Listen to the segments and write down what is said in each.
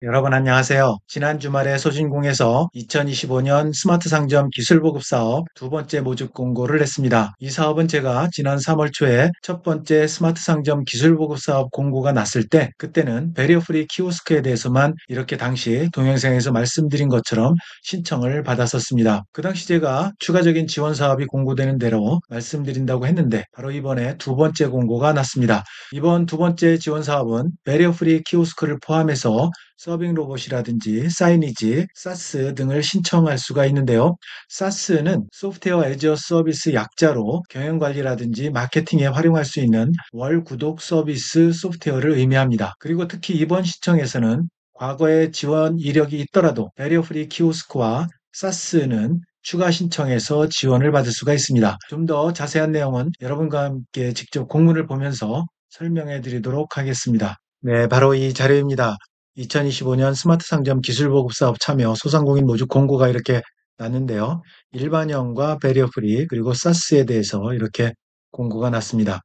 여러분 안녕하세요. 지난 주말에 소진공에서 2025년 스마트 상점 기술 보급 사업 두 번째 모집 공고를 했습니다. 이 사업은 제가 지난 3월 초에 첫 번째 스마트 상점 기술 보급 사업 공고가 났을 때 그때는 배리어 프리 키오스크에 대해서만 이렇게 당시 동영상에서 말씀드린 것처럼 신청을 받았었습니다. 그 당시 제가 추가적인 지원 사업이 공고되는 대로 말씀드린다고 했는데 바로 이번에 두 번째 공고가 났습니다. 이번 두 번째 지원 사업은 배리어 프리 키오스크를 포함해서 서빙 로봇이라든지 사이니지, 사스 등을 신청할 수가 있는데요. 사스는 소프트웨어 애저 서비스 약자로 경영 관리라든지 마케팅에 활용할 수 있는 월 구독 서비스 소프트웨어를 의미합니다. 그리고 특히 이번 신청에서는 과거에 지원 이력이 있더라도 배리어 프리 키오스크와 사스는 추가 신청해서 지원을 받을 수가 있습니다. 좀 더 자세한 내용은 여러분과 함께 직접 공문을 보면서 설명해 드리도록 하겠습니다. 네, 바로 이 자료입니다. 2025년 스마트 상점 기술 보급 사업 참여 소상공인 모집 공고가 이렇게 났는데요. 일반형과 배리어 프리 그리고 사스에 대해서 이렇게 공고가 났습니다.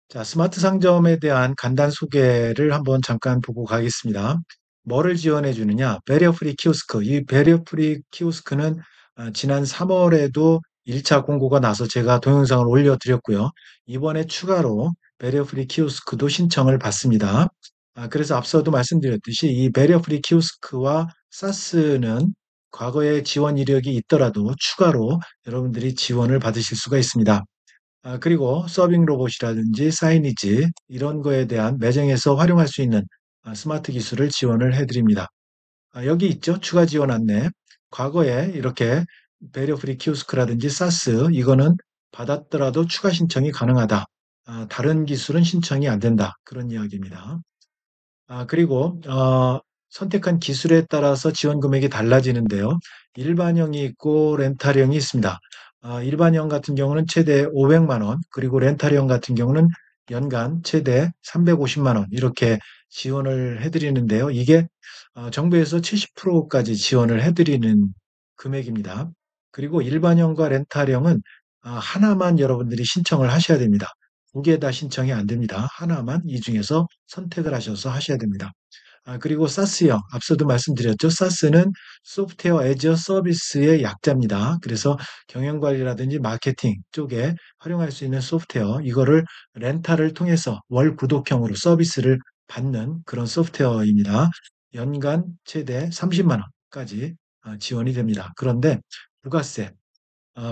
자, 스마트 상점에 대한 간단 소개를 한번 잠깐 보고 가겠습니다. 뭐를 지원해 주느냐? 배리어 프리 키오스크. 이 배리어 프리 키오스크는 지난 3월에도 1차 공고가 나서 제가 동영상을 올려드렸고요. 이번에 추가로 배리어 프리 키오스크도 신청을 받습니다. 그래서 앞서도 말씀드렸듯이 이 배리어 프리 키오스크와 사스는 과거에 지원 이력이 있더라도 추가로 여러분들이 지원을 받으실 수가 있습니다. 그리고 서빙 로봇이라든지 사이니지 이런 거에 대한 매장에서 활용할 수 있는 스마트 기술을 지원을 해 드립니다. 여기 있죠. 추가 지원 안내. 과거에 이렇게 배리어 프리 키오스크라든지 사스 이거는 받았더라도 추가 신청이 가능하다. 다른 기술은 신청이 안 된다. 그런 이야기입니다. 그리고 선택한 기술에 따라서 지원 금액이 달라지는데요. 일반형이 있고 렌탈형이 있습니다. 일반형 같은 경우는 최대 500만 원, 그리고 렌탈형 같은 경우는 연간 최대 350만 원 이렇게 지원을 해 드리는데요. 이게 정부에서 70%까지 지원을 해 드리는 금액입니다. 그리고 일반형과 렌탈형은 하나만 여러분들이 신청을 하셔야 됩니다. 두 개 다 신청이 안 됩니다. 하나만 이 중에서 선택을 하셔서 하셔야 됩니다. 그리고 사스요. 앞서도 말씀드렸죠. 사스는 소프트웨어 애저 서비스의 약자입니다. 그래서 경영 관리라든지 마케팅 쪽에 활용할 수 있는 소프트웨어, 이거를 렌탈을 통해서 월 구독형으로 서비스를 받는 그런 소프트웨어입니다. 연간 최대 30만 원까지 지원이 됩니다. 그런데 부가세,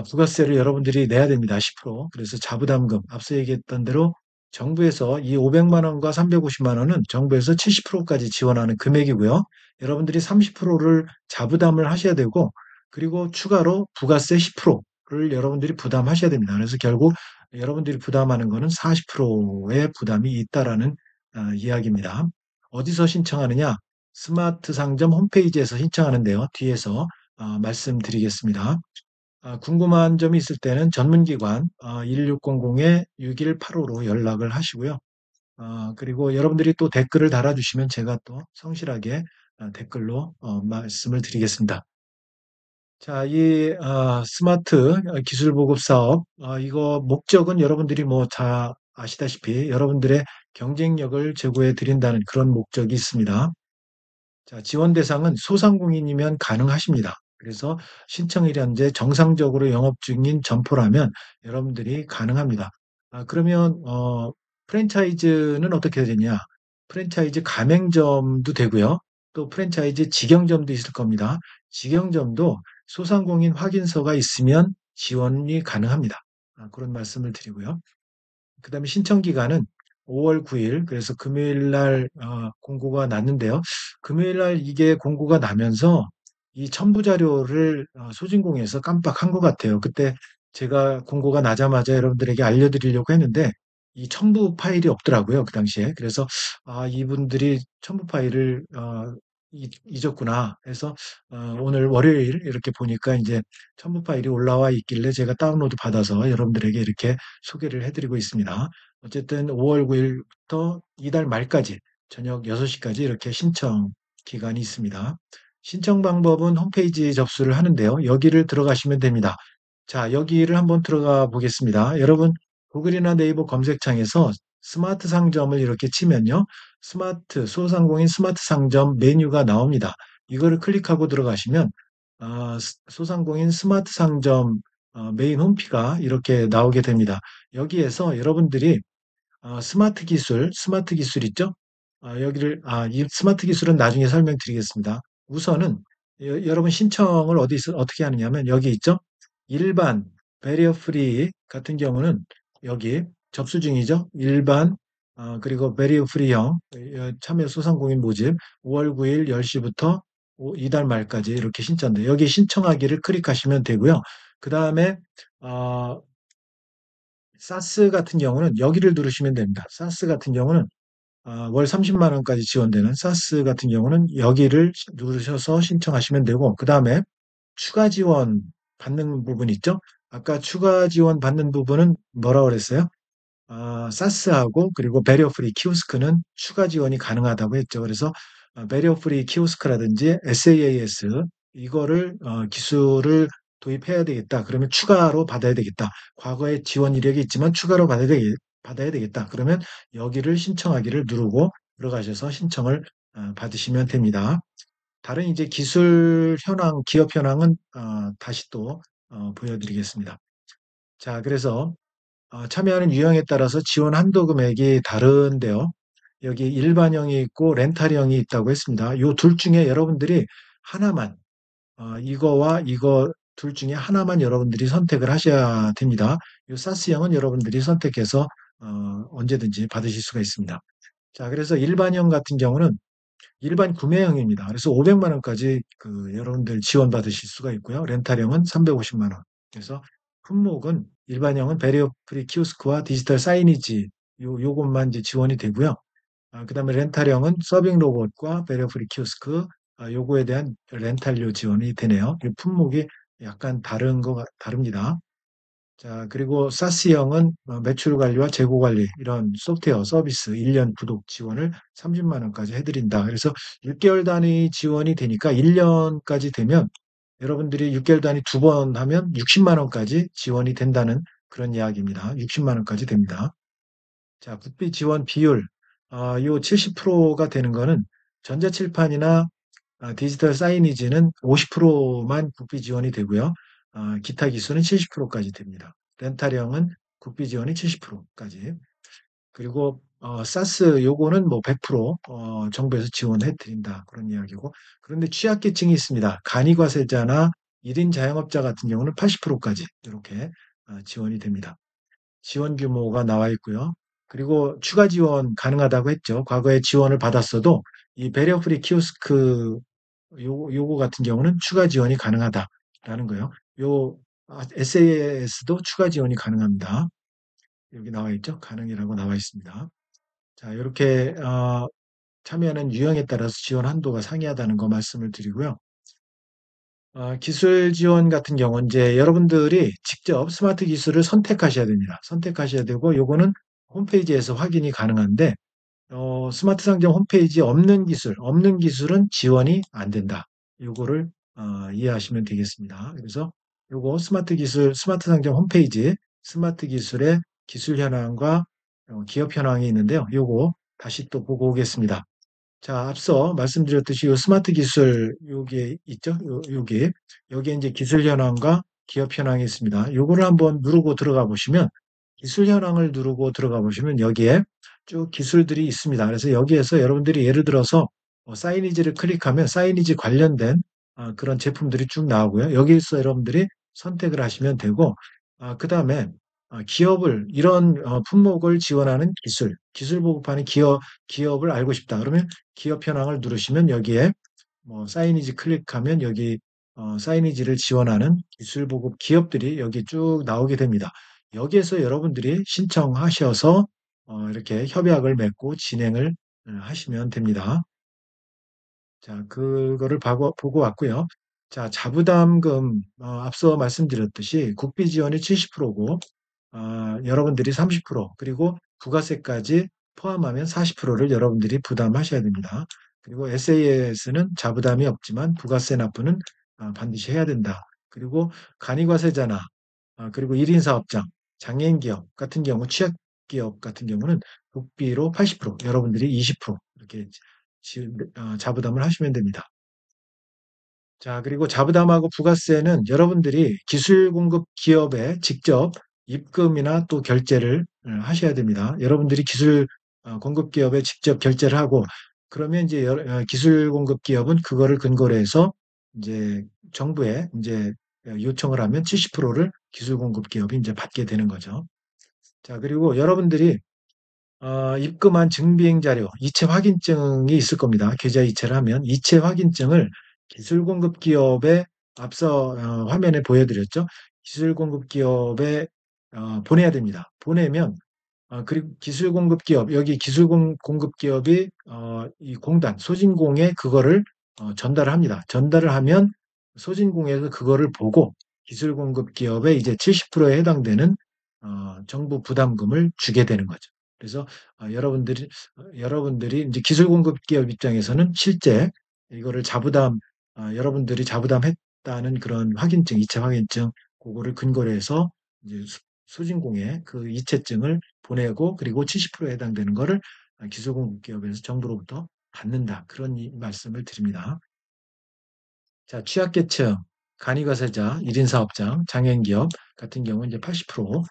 부가세를 여러분들이 내야 됩니다. 10%. 그래서 자부담금, 앞서 얘기했던 대로 정부에서 이 500만 원과 350만 원은 정부에서 70%까지 지원하는 금액이고요. 여러분들이 30%를 자부담을 하셔야 되고, 그리고 추가로 부가세 10%를 여러분들이 부담하셔야 됩니다. 그래서 결국 여러분들이 부담하는 거는 40%의 부담이 있다라는 이야기입니다. 어디서 신청하느냐? 스마트 상점 홈페이지에서 신청하는데요. 뒤에서 말씀드리겠습니다. 궁금한 점이 있을 때는 전문기관 1600-6185로 연락을 하시고요. 그리고 여러분들이 또 댓글을 달아주시면 제가 또 성실하게 댓글로 말씀을 드리겠습니다. 자, 이 스마트 기술 보급 사업, 이거 목적은 여러분들이 뭐 다 아시다시피 여러분들의 경쟁력을 제고해 드린다는 그런 목적이 있습니다. 자, 지원 대상은 소상공인이면 가능하십니다. 그래서 신청일이 현재 정상적으로 영업 중인 점포라면 여러분들이 가능합니다. 그러면 프랜차이즈는 어떻게 되냐? 프랜차이즈 가맹점도 되고요. 또 프랜차이즈 직영점도 있을 겁니다. 직영점도 소상공인 확인서가 있으면 지원이 가능합니다. 그런 말씀을 드리고요. 그다음에 신청 기간은 5월 9일, 그래서 금요일 날 공고가 났는데요. 금요일 날 이게 공고가 나면서 이 첨부 자료를 소진공에서 깜빡한 것 같아요. 그때 제가 공고가 나자마자 여러분들에게 알려드리려고 했는데 이 첨부 파일이 없더라고요. 그 당시에. 그래서 이분들이 첨부 파일을 잊었구나 해서 오늘 월요일 이렇게 보니까 이제 첨부 파일이 올라와 있길래 제가 다운로드 받아서 여러분들에게 이렇게 소개를 해드리고 있습니다. 어쨌든 5월 9일부터 이달 말까지 저녁 6시까지 이렇게 신청 기간이 있습니다. 신청 방법은 홈페이지 접수를 하는데요. 여기를 들어가시면 됩니다. 자, 여기를 한번 들어가 보겠습니다. 여러분, 구글이나 네이버 검색창에서 스마트 상점을 이렇게 치면요. 소상공인 스마트 상점 메뉴가 나옵니다. 이거를 클릭하고 들어가시면 소상공인 스마트 상점 메인 홈피가 이렇게 나오게 됩니다. 여기에서 여러분들이 스마트 기술 있죠? 이 스마트 기술은 나중에 설명드리겠습니다. 우선은 여러분 신청을 어떻게 하느냐면 여기 있죠? 일반, 베리어 프리 같은 경우는 여기 접수 중이죠? 일반, 그리고 베리어 프리형 참여 소상공인 모집 5월 9일 10시부터 이달 말까지 이렇게 신청돼. 여기 신청하기를 클릭하시면 되고요. 그 다음에 사스 같은 경우는 여기를 누르시면 됩니다. 사스 같은 경우는 월 30만 원까지 지원되는 사스 같은 경우는 여기를 누르셔서 신청하시면 되고, 그 다음에 추가 지원 받는 부분 있죠? 아까 추가 지원 받는 부분은 뭐라고 그랬어요? 사스하고 그리고 배리어 프리 키오스크는 추가 지원이 가능하다고 했죠. 그래서 배리어 프리 키오스크라든지 SaaS 이거를 기술을 도입해야 되겠다. 그러면 추가로 받아야 되겠다. 과거에 지원 이력이 있지만 추가로 받아야 되겠다. 그러면 여기를 신청하기를 누르고 들어가셔서 신청을 받으시면 됩니다. 다른 이제 기술 현황, 기업 현황은 다시 또 보여드리겠습니다. 자, 그래서 참여하는 유형에 따라서 지원 한도 금액이 다른데요. 여기 일반형이 있고 렌탈형이 있다고 했습니다. 이 둘 중에 여러분들이 하나만, 이거와 이거 둘 중에 하나만 여러분들이 선택을 하셔야 됩니다. 이 사스형은 여러분들이 선택해서 언제든지 받으실 수가 있습니다. 자, 그래서 일반형 같은 경우는 일반 구매형입니다. 그래서 500만 원까지 여러분들 지원받으실 수가 있고요. 렌탈형은 350만 원. 그래서 품목은 일반형은 배리어 프리 키오스크와 디지털 사이니지 요것만 이제 지원이 되고요. 그다음에 렌탈형은 서빙 로봇과 배리어 프리 키오스크 요거에 대한 렌탈료 지원이 되네요. 이 품목이 약간 다릅니다. 자, 그리고 사스형은 매출 관리와 재고 관리, 이런 소프트웨어 서비스 1년 구독 지원을 30만 원까지 해드린다. 그래서 6개월 단위 지원이 되니까 1년까지 되면 여러분들이 6개월 단위 두 번 하면 60만 원까지 지원이 된다는 그런 이야기입니다. 60만 원까지 됩니다. 자, 국비 지원 비율, 요 70%가 되는 거는 전자칠판이나 디지털 사이니지는 50%만 국비 지원이 되고요. 기타 기술은 70%까지 됩니다. 렌탈형은 국비 지원이 70%까지. 그리고 사스 요거는 뭐 100% 정부에서 지원해 드린다. 그런 이야기고. 그런데 취약계층이 있습니다. 간이과세자나 1인 자영업자 같은 경우는 80%까지 이렇게 지원이 됩니다. 지원 규모가 나와 있고요. 그리고 추가 지원 가능하다고 했죠. 과거에 지원을 받았어도 이 배리어 프리 키오스크 요거 같은 경우는 추가 지원이 가능하다라는 거예요. 요 SAS도 추가 지원이 가능합니다. 여기 나와 있죠? 가능이라고 나와 있습니다. 자, 이렇게 참여하는 유형에 따라서 지원 한도가 상이하다는 거 말씀을 드리고요. 기술 지원 같은 경우는 이제 여러분들이 직접 스마트 기술을 선택하셔야 됩니다. 선택하셔야 되고 요거는 홈페이지에서 확인이 가능한데 스마트 상점 홈페이지에 없는 기술은 지원이 안 된다. 요거를 이해하시면 되겠습니다. 그래서 요거 스마트 상점 홈페이지, 스마트 기술의 기술 현황과 기업 현황이 있는데요. 요거 다시 또 보고 오겠습니다. 자, 앞서 말씀드렸듯이 요 스마트 기술 여기 있죠? 여기에 이제 기술 현황과 기업 현황이 있습니다. 요거를 한번 누르고 들어가 보시면 기술 현황을 누르고 들어가 보시면 여기에 쭉 기술들이 있습니다. 그래서 여기에서 여러분들이 예를 들어서 사이니지를 클릭하면 사이니지 관련된 그런 제품들이 쭉 나오고요. 여기서 여러분들이 선택을 하시면 되고, 그다음에 이런 품목을 지원하는 기술 보급하는 기업을 알고 싶다. 그러면 기업 현황을 누르시면 여기에 뭐 사이니지 클릭하면 여기 사이니지를 지원하는 기술 보급 기업들이 여기 쭉 나오게 됩니다. 여기에서 여러분들이 신청하셔서 이렇게 협약을 맺고 진행을 하시면 됩니다. 자, 그거를 보고 왔고요. 자, 자부담금 앞서 말씀드렸듯이 국비 지원이 70%고 여러분들이 30% 그리고 부가세까지 포함하면 40%를 여러분들이 부담하셔야 됩니다. 그리고 SAS는 자부담이 없지만 부가세 납부는 반드시 해야 된다. 그리고 간이과세자나 그리고 1인 사업장, 장애인 기업 같은 경우, 취약 기업 같은 경우는 국비로 80%, 여러분들이 20% 이렇게 자부담을 하시면 됩니다. 자, 그리고 자부담하고 부가세는 여러분들이 기술 공급 기업에 직접 입금이나 또 결제를 하셔야 됩니다. 여러분들이 기술 공급 기업에 직접 결제를 하고 그러면 이제 기술 공급 기업은 그거를 근거로 해서 이제 정부에 이제 요청을 하면 70%를 기술 공급 기업이 이제 받게 되는 거죠. 자, 그리고 여러분들이 입금한 증빙 자료, 이체 확인증이 있을 겁니다. 계좌 이체를 하면 이체 확인증을 기술 공급 기업에 앞서 화면에 보여드렸죠. 기술 공급 기업에 보내야 됩니다. 보내면 그리고 기술 공급 기업 여기 공급 기업이 이 공단 소진공에 그거를 전달을 합니다. 전달을 하면 소진공에서 그거를 보고 기술 공급 기업에 이제 70%에 해당되는 정부 부담금을 주게 되는 거죠. 그래서 여러분들이 이제 기술 공급 기업 입장에서는 실제 이거를 여러분들이 자부담했다는 그런 확인증, 이체 확인증 그거를 근거로 해서 이제 수진공에 그 이체증을 보내고 그리고 70%에 해당되는 거를 기술 공급 기업에서 정부로부터 받는다. 그런 말씀을 드립니다. 자, 취약계층, 간이거세자, 1인 사업장, 장애인기업 같은 경우는 이제 80%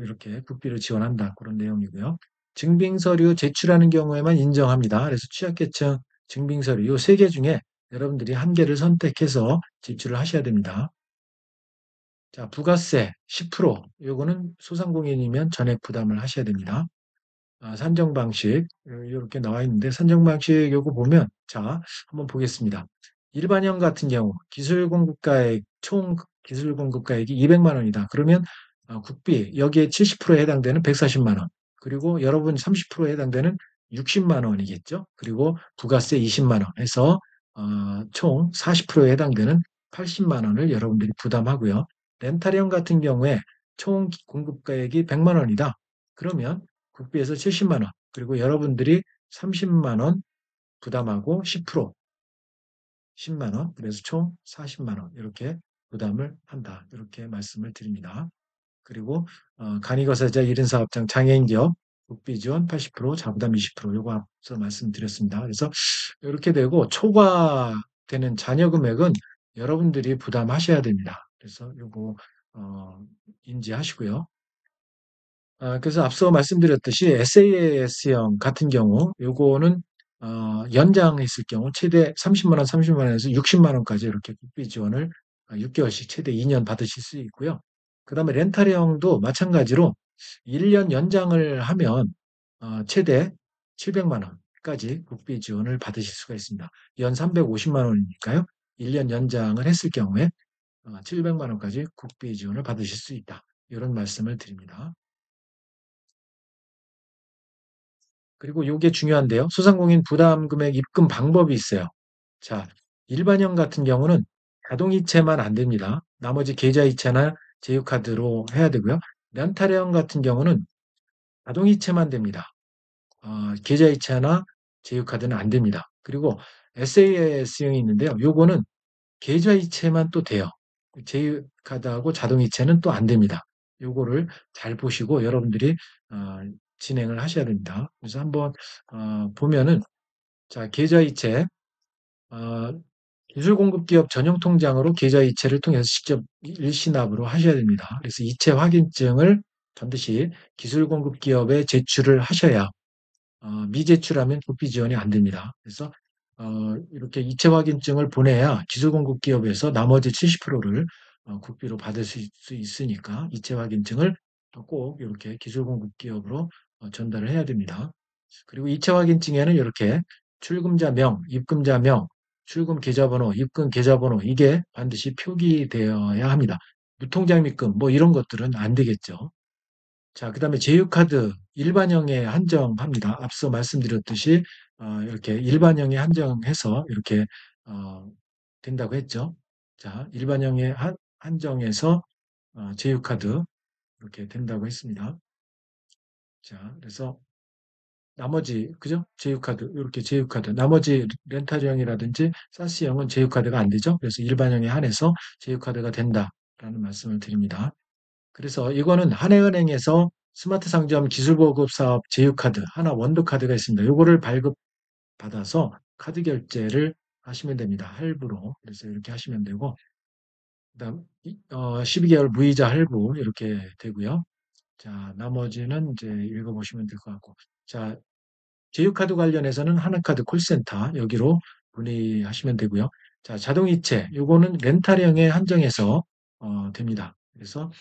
이렇게 국비를 지원한다. 그런 내용이고요. 증빙서류 제출하는 경우에만 인정합니다. 그래서 취약계층 증빙서류 이 세 개 중에 여러분들이 한 개를 선택해서 제출을 하셔야 됩니다. 자, 부가세 10%, 요거는 소상공인이면 전액 부담을 하셔야 됩니다. 산정 방식 이렇게 나와 있는데 산정 방식 요거 보면 자 한번 보겠습니다. 일반형 같은 경우 총 기술 공급가액이 200만 원이다. 그러면 국비 여기에 70%에 해당되는 140만 원 그리고 여러분 30%에 해당되는 60만 원이겠죠. 그리고 부가세 20만 원 해서 총 40%에 해당되는 80만 원을 여러분들이 부담하고요. 렌탈형 같은 경우에 총 공급가액이 100만 원이다. 그러면 국비에서 70만 원, 그리고 여러분들이 30만 원 부담하고 10%, 10만 원, 그래서 총 40만 원 이렇게 부담을 한다. 이렇게 말씀을 드립니다. 그리고 간이거세자 1인 사업장 장애인 기업 국비 지원 80%, 자부담 20% 요거 앞서 말씀드렸습니다. 그래서 이렇게 되고 초과되는 잔여 금액은 여러분들이 부담하셔야 됩니다. 그래서 요거 인지하시고요. 그래서 앞서 말씀드렸듯이 SAS형 같은 경우 요거는 연장했을 경우 최대 30만 원, 30만 원에서 60만 원까지 이렇게 국비 지원을 6개월씩 최대 2년 받으실 수 있고요. 그다음에 렌탈형도 마찬가지로 1년 연장을 하면 최대 700만 원까지 국비 지원을 받으실 수가 있습니다. 연 350만 원이니까요. 1년 연장을 했을 경우에 700만 원까지 국비 지원을 받으실 수 있다. 이런 말씀을 드립니다. 그리고 요게 중요한데요. 소상공인 부담금액 입금 방법이 있어요. 자, 일반형 같은 경우는 자동이체만 안 됩니다. 나머지 계좌이체나 제휴카드로 해야 되고요. 렌탈형 같은 경우는 자동이체만 됩니다. 계좌이체나 제휴카드는 안 됩니다. 그리고 SAS형이 있는데요. 요거는 계좌이체만 또 돼요. 제휴카드하고 자동이체는 또 안 됩니다. 요거를 잘 보시고 여러분들이 어, 진행을 하셔야 됩니다. 그래서 한번 보면은 자 계좌이체 어, 기술공급기업 전용 통장으로 계좌이체를 통해서 직접 일시납으로 하셔야 됩니다. 그래서 이체 확인증을 반드시 기술공급기업에 제출을 하셔야 미제출하면 국비 지원이 안 됩니다. 그래서 이렇게 이체 확인증을 보내야 기술공급기업에서 나머지 70%를 국비로 받을 수 있으니까 이체 확인증을 꼭 이렇게 기술공급기업으로 전달을 해야 됩니다. 그리고 이체 확인증에는 이렇게 출금자명, 입금자명, 출금 계좌번호, 입금 계좌번호 이게 반드시 표기되어야 합니다. 무통장 입금 뭐 이런 것들은 안 되겠죠. 자, 그다음에 제휴카드 일반형에 한정합니다. 앞서 말씀드렸듯이 이렇게 일반형에 한정해서 이렇게 어, 된다고 했죠. 자, 일반형에 한정해서 제휴카드 이렇게 된다고 했습니다. 자, 그래서 나머지 그죠? 제휴카드 이렇게 제휴카드 나머지 렌탈형이라든지 사스형은 제휴카드가 안 되죠. 그래서 일반형에 한해서 제휴카드가 된다라는 말씀을 드립니다. 그래서 이거는 한해은행에서 스마트 상점 기술보급 사업 제휴카드, 하나 원두카드가 있습니다. 요거를 발급받아서 카드 결제를 하시면 됩니다. 할부로. 그래서 이렇게 하시면 되고, 그다음 12개월 무이자 할부 이렇게 되고요. 자, 나머지는 이제 읽어보시면 될 것 같고. 자, 제휴카드 관련해서는 하나카드 콜센터 여기로 문의하시면 되고요. 자, 자동이체 요거는 렌탈형에 한정해서 됩니다. 그래서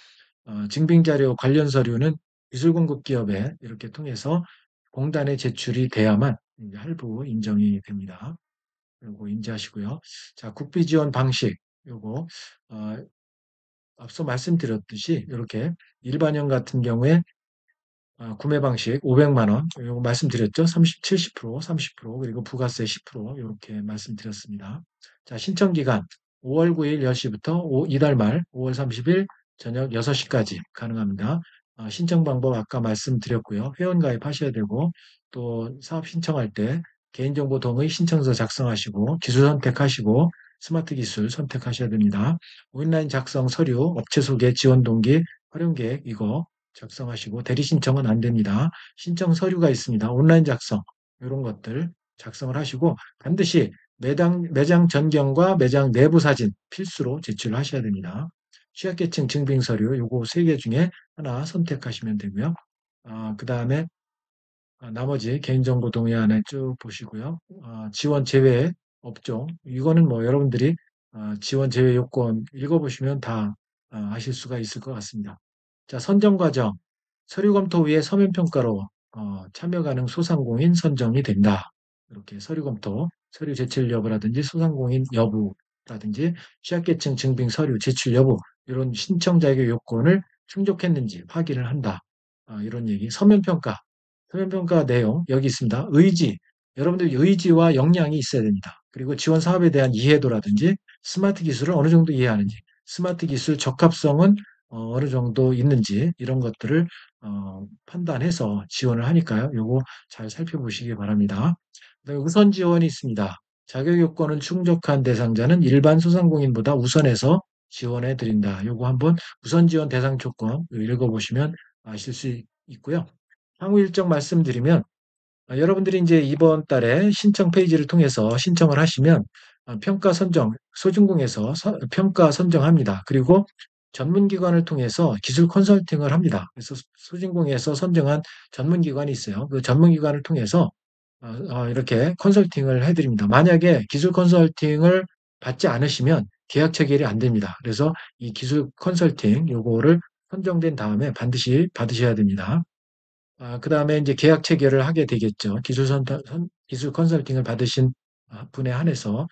증빙자료 관련 서류는 기술공급 기업에 이렇게 통해서 공단에 제출이 돼야만 이제 할부 인정이 됩니다. 요거 인지하시고요. 자, 국비 지원 방식 요거 어, 앞서 말씀드렸듯이 이렇게 일반형 같은 경우에 구매 방식 500만 원, 이거 말씀드렸죠? 30, 70%, 30%, 그리고 부가세 10% 이렇게 말씀드렸습니다. 자, 신청 기간 5월 9일 10시부터 이달 말 5월 30일 저녁 6시까지 가능합니다. 신청 방법 아까 말씀드렸고요. 회원 가입하셔야 되고 또 사업 신청할 때 개인정보 동의 신청서 작성하시고 기술 선택하시고 스마트 기술 선택하셔야 됩니다. 온라인 작성 서류, 업체 소개, 지원 동기, 활용 계획 이거 작성하시고 대리 신청은 안 됩니다. 신청 서류가 있습니다. 온라인 작성 이런 것들 작성을 하시고 반드시 매장 전경과 매장 내부 사진 필수로 제출하셔야 됩니다. 취약계층 증빙 서류 요거 세 개 중에 하나 선택하시면 되고요. 그 다음에 나머지 개인정보 동의안에 쭉 보시고요. 지원 제외 업종 이거는 뭐 여러분들이 지원 제외 요건 읽어보시면 다 아실 수가 있을 것 같습니다. 자, 선정 과정 서류 검토 후에 서면 평가로 참여 가능 소상공인 선정이 된다. 이렇게 서류 검토, 서류 제출 여부라든지 소상공인 여부라든지 취약계층 증빙 서류 제출 여부 이런 신청 자격 요건을 충족했는지 확인을 한다. 이런 얘기. 서면 평가. 서면 평가 내용 여기 있습니다. 의지. 여러분들 의지와 역량이 있어야 됩니다. 그리고 지원 사업에 대한 이해도라든지 스마트 기술을 어느 정도 이해하는지, 스마트 기술 적합성은 어느 정도 있는지 이런 것들을 판단해서 지원을 하니까요. 요거 잘 살펴보시기 바랍니다. 그다음에 우선 지원이 있습니다. 자격 요건을 충족한 대상자는 일반 소상공인보다 우선해서 지원해 드린다. 요거 한번 우선 지원 대상 조건 읽어보시면 아실 수 있고요. 향후 일정 말씀드리면 여러분들이 이제 이번 달에 신청 페이지를 통해서 신청을 하시면 평가 선정, 소진공에서 평가 선정합니다. 그리고 전문기관을 통해서 기술 컨설팅을 합니다. 그래서 소진공에서 선정한 전문기관이 있어요. 그 전문기관을 통해서 이렇게 컨설팅을 해드립니다. 만약에 기술 컨설팅을 받지 않으시면 계약 체결이 안 됩니다. 그래서 이 기술 컨설팅 요거를 선정된 다음에 반드시 받으셔야 됩니다. 그다음에 이제 계약 체결을 하게 되겠죠. 기술 컨설팅을 받으신 분에 한해서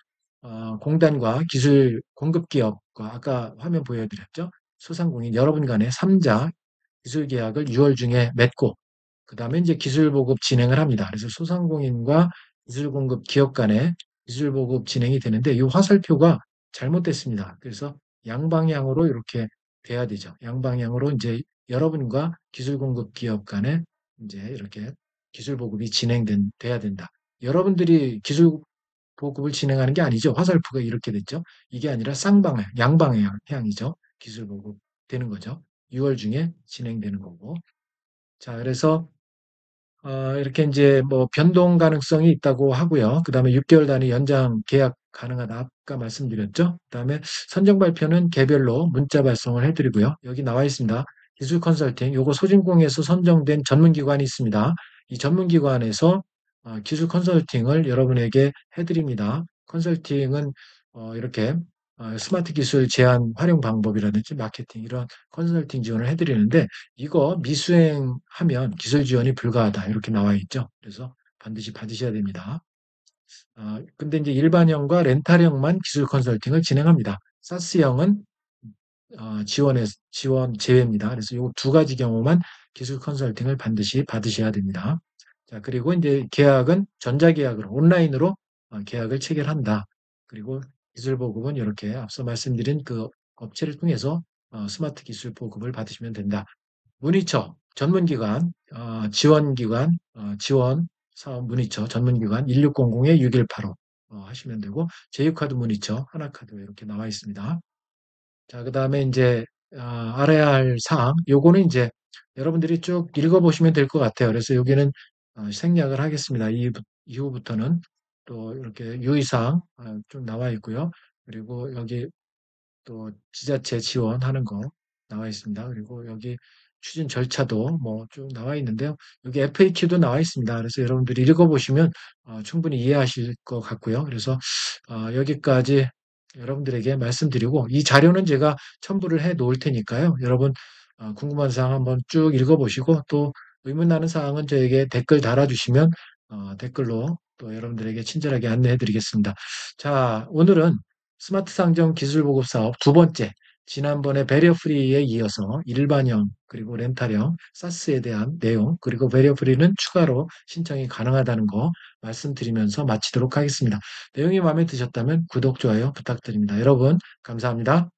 공단과 기술 공급 기업과 아까 화면 보여드렸죠. 소상공인 여러분 간의 3자 기술 계약을 6월 중에 맺고 그다음에 이제 기술 보급 진행을 합니다. 그래서 소상공인과 기술 공급 기업 간의 기술 보급 진행이 되는데 이 화살표가 잘못됐습니다. 그래서 양방향으로 이렇게 돼야 되죠. 양방향으로 이제 여러분과 기술 공급 기업 간에 이제 이렇게 기술 보급이 돼야 된다. 여러분들이 기술 보급을 진행하는 게 아니죠. 화살표가 이렇게 됐죠. 이게 아니라 쌍방향, 양방향이죠. 기술 보급 되는 거죠. 6월 중에 진행되는 거고. 자, 그래서 이렇게 이제 뭐 변동 가능성이 있다고 하고요. 그다음에 6개월 단위 연장 계약 가능하다. 아까 말씀드렸죠. 그다음에 선정 발표는 개별로 문자 발송을 해드리고요. 여기 나와 있습니다. 기술 컨설팅, 요거 소진공에서 선정된 전문기관이 있습니다. 이 전문기관에서 기술 컨설팅을 여러분에게 해드립니다. 컨설팅은 이렇게 스마트 기술 제한 활용 방법이라든지 마케팅 이런 컨설팅 지원을 해드리는데 이거 미수행하면 기술 지원이 불가하다 이렇게 나와 있죠. 그래서 반드시 받으셔야 됩니다. 근데 이제 일반형과 렌탈형만 기술 컨설팅을 진행합니다. 사스형은 지원 제외입니다. 그래서 이 두 가지 경우만 기술 컨설팅을 반드시 받으셔야 됩니다. 자, 그리고 이제 계약은 전자계약으로 온라인으로 계약을 체결한다. 그리고 기술 보급은 이렇게 앞서 말씀드린 그 업체를 통해서 스마트 기술 보급을 받으시면 된다. 문의처, 전문기관, 지원기관, 지원 사업 문의처, 전문기관 1600-6185 하시면 되고 제휴카드 문의처, 하나카드 이렇게 나와 있습니다. 자, 그다음에 이제 알아야 할 사항, 요거는 이제 여러분들이 쭉 읽어보시면 될 것 같아요. 그래서 여기는 생략을 하겠습니다. 이후부터는 또 이렇게 유의사항 좀 나와 있고요. 그리고 여기 또 지자체 지원하는 거 나와 있습니다. 그리고 여기 추진 절차도 뭐 쭉 나와 있는데요. 여기 FAQ도 나와 있습니다. 그래서 여러분들이 읽어보시면 충분히 이해하실 것 같고요. 그래서 여기까지 여러분들에게 말씀드리고 이 자료는 제가 첨부를 해 놓을 테니까요. 여러분 궁금한 사항 한번 쭉 읽어보시고 또 의문 나는 사항은 저에게 댓글 달아주시면 댓글로 또 여러분들에게 친절하게 안내해 드리겠습니다. 자, 오늘은 스마트 상점 기술 보급 사업 두 번째, 지난번에 배리어 프리에 이어서 일반형 그리고 렌탈형 사스에 대한 내용 그리고 배리어 프리는 추가로 신청이 가능하다는 거 말씀드리면서 마치도록 하겠습니다. 내용이 마음에 드셨다면 구독, 좋아요 부탁드립니다. 여러분 감사합니다.